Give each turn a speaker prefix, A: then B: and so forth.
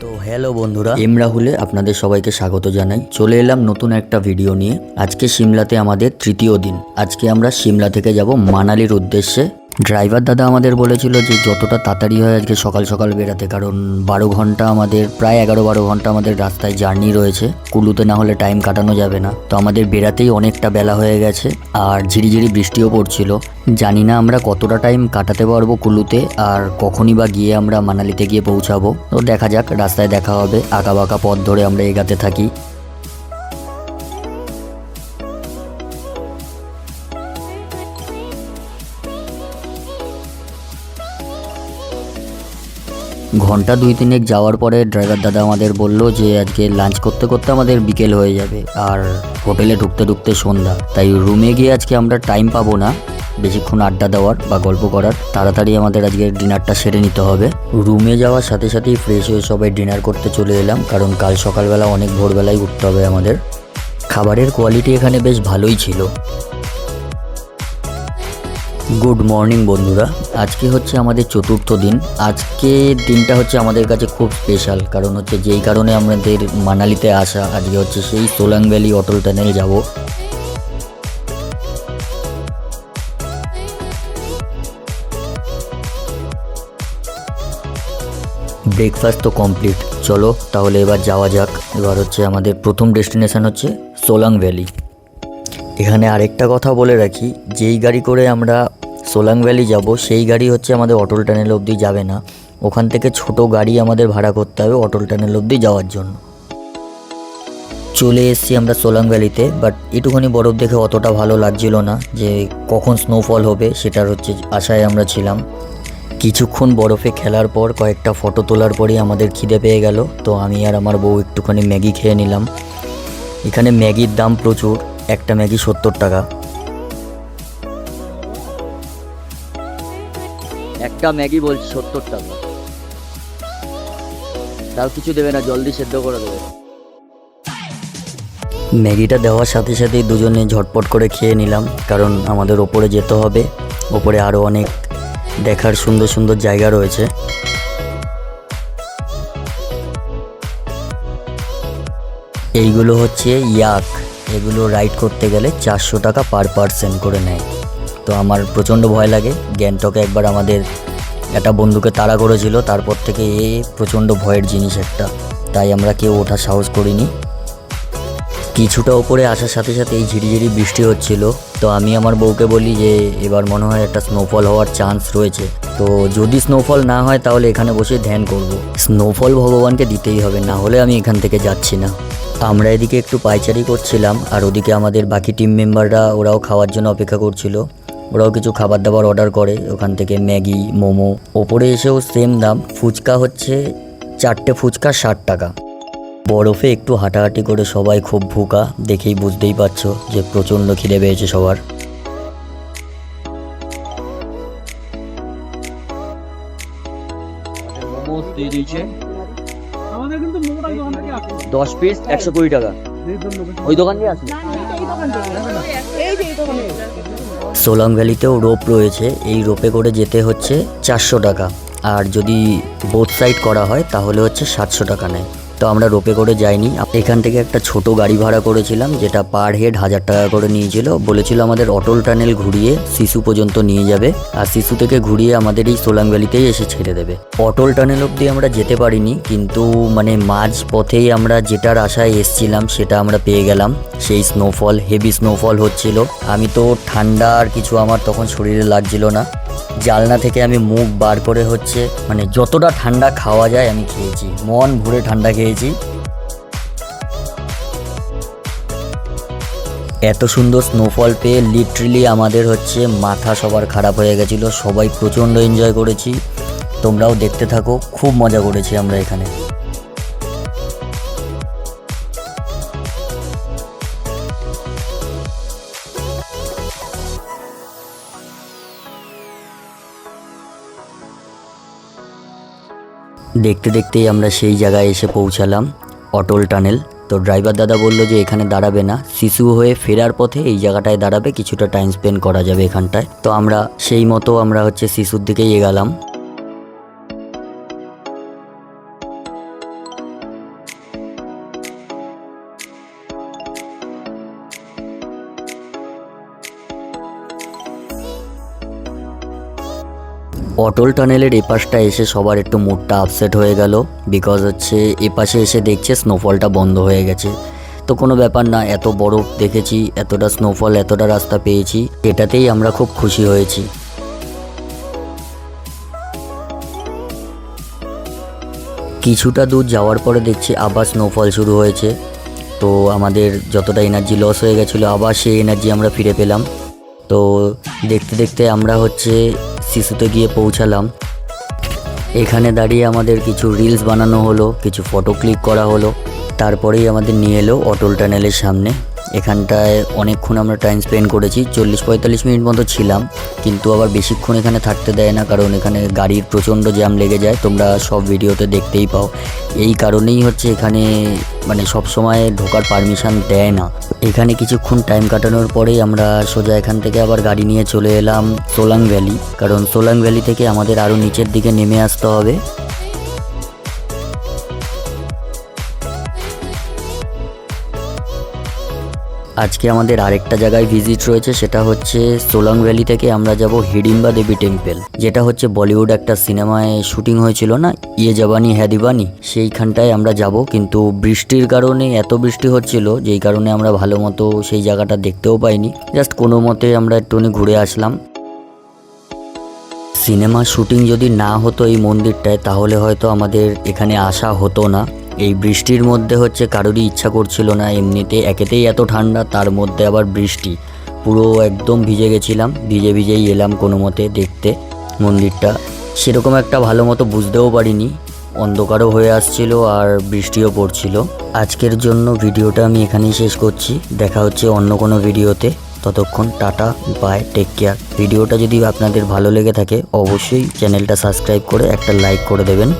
A: তো হ্যালো বন্ধুরা, এম রাহুলে আপনাদের সবাইকে স্বাগত জানাই। চলে এলাম নতুন একটা ভিডিও নিয়ে। আজকে সিমলাতে আমাদের তৃতীয় দিন। আজকে আমরা সিমলা থেকে যাব মানালির উদ্দেশ্যে। ড্রাইভার দাদা আমাদের বলেছিল যে যতটা তাড়াতাড়ি হয় আজকে সকাল সকাল বেরাতে, কারণ 12 ঘন্টা আমাদের প্রায় 11-12 ঘন্টা আমাদের রাস্তায় জার্নি রয়েছে। কুলুতে না হলে টাইম কাটানো যাবে না। তো আমাদের বেরাতেই অনেকটা বেলা হয়ে গেছে, আর ঝিরিঝিরি বৃষ্টিও পড়ছিল। জানি না আমরা কতটা টাইম কাটাতে পারবো কুলুতে, আর কখনই বা গিয়ে আমরা মানালিতে গিয়ে পৌঁছাবো। তো দেখা যাক, রাস্তায় দেখা হবে। আঁকা বাঁকা পথ ধরে আমরা এগাতে থাকি। ঘন্টা 2-3 যাওয়ার পরে ড্রাইভার দাদা আমাদের বলল যে আজকে লাঞ্চ করতে করতে আমাদের বিকেল হয়ে যাবে, আর হোটেলে ঢুকতে ঢুকতে সন্ধ্যা। তাই রুমে গিয়ে আজকে আমরা টাইম পাবো না বেশিক্ষণ আড্ডা দেওয়ার বা গল্প করার। তাড়াতাড়ি আমাদের আজকে ডিনারটা সেরে নিতে হবে। রুমে যাওয়ার সাথে সাথেই ফ্রেশ হয়ে সবাই ডিনার করতে চলে এলাম, কারণ কাল সকালবেলা অনেক ভোরবেলায় উঠতে হবে আমাদের। খাবারের কোয়ালিটি এখানে বেশ ভালোই ছিল। গুড মর্নিং বন্ধুরা, আজকে হচ্ছে আমাদের চতুর্থ দিন। আজকে দিনটা হচ্ছে আমাদের কাছে খুব স্পেশাল, কারণ হচ্ছে যেই কারণে আমাদের মানালিতে আসা। আজকে হচ্ছে সেই সোলাং ভ্যালি অটল টানেল যাব। ব্রেকফাস্ট তো কমপ্লিট, চলো তাহলে এবার যাওয়া যাক। এবার হচ্ছে আমাদের প্রথম ডেস্টিনেশন হচ্ছে সোলাং ভ্যালি। এখানে আরেকটা কথা বলে রাখি, যেই গাড়ি করে আমরা সোলাং ভ্যালি যাব সেই গাড়ি হচ্ছে আমাদের অটল টানেল অবধি যাবে না। ওখান থেকে ছোট গাড়ি আমাদের ভাড়া করতে হবে অটল টানেল অবধি যাওয়ার জন্য। চলে এসেছি আমরা সোলাং ভ্যালিতে, বাট একটুখানি বরফ দেখে অতটা ভালো লাগছিল না। যে কখন স্নোফল হবে সেটার হচ্ছে আশায় আমরা ছিলাম। কিছুক্ষণ বরফে খেলার পর কয়েকটা ফটো তোলার পরেই আমাদের খিদে পেয়ে গেল। তো আমি আর আমার বউ একটুখানি ম্যাগি খেয়ে নিলাম। এখানে ম্যাগির দাম প্রচুর, একটা ম্যাগি 70 টাকা। একটা ম্যাগি বলছি 70 টাকা। তাও কিছু দেবে না, জলদি সেদ্ধ করে দেবে। ম্যাগিটা দেওয়ার সাথে সাথেই দুজনে ঝটপট করে খেয়ে নিলাম, কারণ আমাদের ওপরে যেতে হবে। ওপরে আরও অনেক দেখার সুন্দর সুন্দর জায়গা রয়েছে। এইগুলো হচ্ছে ইয়াক। এগুলো রাইড করতে গেলে 400 টাকা পার পার্সন করে নেয়। তো আমার প্রচণ্ড ভয় লাগে। গ্যাংটকে একবার আমাদের একটা বন্ধুকে তাড়া করেছিল, তারপর থেকে প্রচণ্ড ভয়ের জিনিস একটা। তাই আমরা কেউ ওঠার সাহস করিনি। কিছুটা ওপরে আসার সাথে সাথে এই ঝিরিঝিরি বৃষ্টি হচ্ছিল। তো আমি আমার বউকে বলি যে এবার মনে হয় একটা স্নোফল হওয়ার চান্স রয়েছে। তো যদি স্নোফল না হয় তাহলে এখানে বসে ধ্যান করব। স্নোফল ভগবানকে দিতেই হবে, না হলে আমি এখান থেকে যাচ্ছি না। আমরা এদিকে একটু পাইচারি করছিলাম, আর ওদিকে আমাদের বাকি টিম মেম্বাররা ওরাও খাওয়ার জন্য অপেক্ষা করছিল। ওরাও কিছু খাবার দাবার অর্ডার করে ওখান থেকে, ম্যাগি, মোমো। ওপরে এসেও সেম দাম। ফুচকা হচ্ছে 4টে ফুচকা 60 টাকা। বরফে একটু হাঁটাহাঁটি করে সবাই খুব ভুকা, দেখেই বুঝতেই পারছো যে প্রচণ্ড খিদে পেয়েছে সবার। মোমো দিয়ে দিয়েছে 10 পিস 120 টাকা। ওই দোকান দিয়ে আসবে। সোলাং ভ্যালিতেও রোপ রয়েছে, এই রোপে করে যেতে হচ্ছে 400 টাকা, আর যদি বোথ সাইড করা হয় তাহলে হচ্ছে 700 টাকা নেয়। তো আমরা রোপে করে যাইনি, এখান থেকে একটা ছোট গাড়ি ভাড়া করেছিলাম, যেটা পার হেড 1000 টাকা করে নিয়েছিল। বলেছিল আমাদের অটল টানেল ঘুরিয়ে সিসু পর্যন্ত নিয়ে যাবে, আর সিসু থেকে ঘুরিয়ে আমাদের এই সোলাং ভ্যালিতেই এসে ছেড়ে দেবে। অটল টানেল অবধি আমরা যেতে পারিনি, কিন্তু মানে মাঝ পথেই আমরা যেটার আশায় এসছিলাম সেটা আমরা পেয়ে গেলাম। সেই স্নোফল, হেভি স্নোফল হচ্ছিল। আমি তো ঠান্ডা আর কিছু আমার তখন শরীরে লাগছিল না। জানলা থেকে আমি মুখ বার করে হচ্ছে মানে যতটা ঠান্ডা খাওয়া যায় আমি খেয়েছি, মন ভরে ঠান্ডা খেয়েছি। এত সুন্দর স্নোফল পেয়ে লিটারেলি আমাদের হচ্ছে মাথা সবার খারাপ হয়ে গেছিলো। সবাই প্রচণ্ড এনজয় করেছি, তোমরাও দেখতে থাকো। খুব মজা করেছি আমরা এখানে। দেখতে দেখতেই আমরা সেই জায়গায় এসে পৌঁছালাম, অটল টানেল। তো ড্রাইভার দাদা বলল যে এখানে দাঁড়াবে না, সিসু হয়ে ফেরার পথে এই জায়গাটায় দাঁড়াবে, কিছুটা টাইম স্পেন্ড করা যাবে এখানটায়। তো আমরা সেই মতো আমরা হচ্ছে সিসুর দিকেই এগালাম। অটল টানেলের এপাশটা এসে সবার একটু মুডটা আপসেট হয়ে গেল, বিকজ হচ্ছে এপাশে এসে দেখছে স্নোফলটা বন্ধ হয়ে গেছে। তো কোনো ব্যাপার না, এত বরফ দেখেছি, এতটা স্নোফল, এতটা রাস্তা পেয়েছি, এটাতেই আমরা খুব খুশি হয়েছি। কিছুটা দূর যাওয়ার পরে দেখছি আবার স্নোফল শুরু হয়েছে। তো আমাদের যতটা এনার্জি লস হয়ে গেছিলো আবার সেই এনার্জি আমরা ফিরে পেলাম। তো দেখতে দেখতে আমরা হচ্ছে শিশুতে গিয়ে পৌঁছালাম। এখানে দাঁড়িয়ে আমাদের কিছু রিলস বানানো হলো, কিছু ফটো ক্লিক করা হলো। তারপরেই আমাদের নিয়ে এলো অটল টানেলের সামনে। এখানটায় অনেকক্ষণ আমরা টাইম স্পেন্ড করেছি, 40-45 মিনিট মতো ছিলাম। কিন্তু আবার বেশিক্ষণ এখানে থাকতে দেয় না, কারণ এখানে গাড়ির প্রচণ্ড জ্যাম লেগে যায়, তোমরা সব ভিডিওতে দেখতেই পাও। এই কারণেই হচ্ছে এখানে মানে সব সময় ঢোকার পারমিশন দেয় না। এখানে কিছুক্ষণ টাইম কাটানোর পরেই আমরা সোজা এখান থেকে আবার গাড়ি নিয়ে চলে এলাম সোলাং ভ্যালি, কারণ সোলাং ভ্যালি থেকে আমাদের আরও নিচের দিকে নেমে আসতে হবে। আজকে আমাদের আরেকটা জায়গায় ভিজিট রয়েছে, সেটা হচ্ছে সোলাং ভ্যালি থেকে আমরা যাব হিডিম্বা দেবী টেম্পল, যেটা হচ্ছে বলিউড একটা সিনেমায় শুটিং হয়েছিল না, ইয়ে জাবানি হ্যায় দিওয়ানি, সেইখানটায় আমরা যাব। কিন্তু বৃষ্টির কারণে এত বৃষ্টি হচ্ছিল, যেই কারণে আমরা ভালো মতো সেই জায়গাটা দেখতেও পাইনি। জাস্ট কোনো মতে আমরা একটুখানি ঘুরে আসলাম। সিনেমা শুটিং যদি না হতো এই মন্দিরটায়, তাহলে হয়তো আমাদের এখানে আসা হতো না। এই বৃষ্টির মধ্যে হচ্ছে কারোরই ইচ্ছা করছিল না, এমনিতে একেতেই এত ঠান্ডা, তার মধ্যে আবার বৃষ্টি, পুরো একদম ভিজে গেছিলাম। ভিজে ভিজেই এলাম কোনো মতে দেখতে মন্দিরটা। সেরকম একটা ভালো মতো বুঝতেও পারিনি, অন্ধকারও হয়ে আসছিল আর বৃষ্টিও পড়ছিল। আজকের জন্য ভিডিওটা আমি এখানেই শেষ করছি, দেখা হচ্ছে অন্য কোনো ভিডিওতে। ততক্ষণ টাটা, বাই, টেক কেয়ার। ভিডিওটা যদি আপনাদের ভালো লেগে থাকে অবশ্যই চ্যানেলটা সাবস্ক্রাইব করে একটা লাইক করে দেবেন।